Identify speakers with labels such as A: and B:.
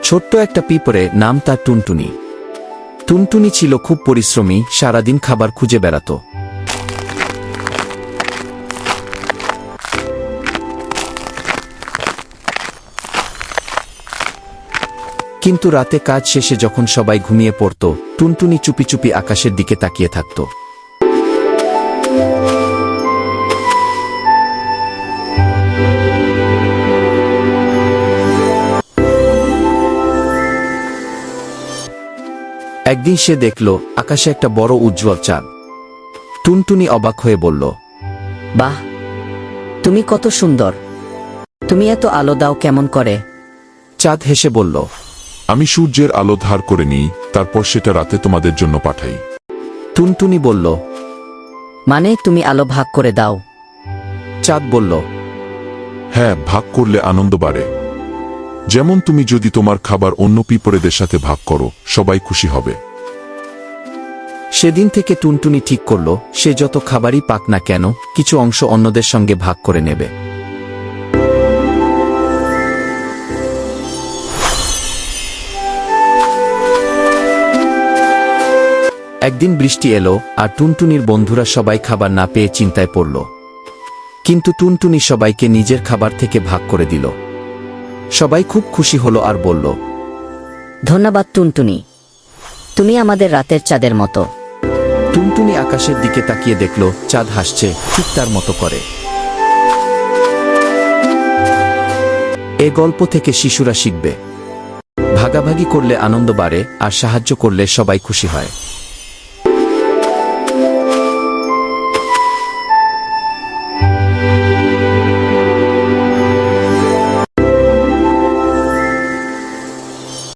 A: ছোট্ট একটা পিঁপড়ে, নাম তার টুনটুনি। টুনটুনি ছিল খুব পরিশ্রমী, সারাদিন খাবার খুঁজে বেড়াত। কিন্তু রাতে কাজ শেষে যখন সবাই ঘুমিয়ে পড়ত, টুনটুনি চুপি চুপি আকাশের দিকে তাকিয়ে থাকত। একদিন সে দেখল আকাশে একটা বড় উজ্জ্বল চাঁদ। টুনটুনি অবাক হয়ে বলল,
B: বাহ, তুমি কত সুন্দর! তুমি এত আলো দাও কেমন করে?
A: চাঁদ হেসে বলল,
C: আমি সূর্যের আলো ধার করে নিই, তারপর সেটা রাতে তোমাদের জন্য পাঠাই।
A: টুনটুনি বলল,
B: মানে তুমি আলো ভাগ করে দাও?
A: চাঁদ বলল,
C: হ্যাঁ, ভাগ করলে আনন্দ বাড়ে। যেমন তুমি যদি তোমার খাবার অন্য পিঁপড়েদের সাথে ভাগ করো, সবাই খুশি হবে।
A: সেদিন থেকে টুনটুনি ঠিক করল, সে যত খাবারই পাক না কেন, কিছু অংশ অন্যদের সঙ্গে ভাগ করে নেবে। একদিন বৃষ্টি এলো, আর টুনটুনির বন্ধুরা সবাই খাবার না পেয়ে চিন্তায় পড়ল। কিন্তু টুনটুনি সবাইকে নিজের খাবার থেকে ভাগ করে দিল। সবাই খুব খুশি হলো আর বলল,
B: ধন্যবাদ টুনটুনি, তুমি আমাদের রাতের চাঁদের মতো।
A: টুনটুনি আকাশের দিকে তাকিয়ে দেখল চাঁদ হাসছে, ঠিক তার মতো করে। এ গল্প থেকে শিশুরা শিখবে, ভাগাভাগি করলে আনন্দ বাড়ে, আর সাহায্য করলে সবাই খুশি হয়।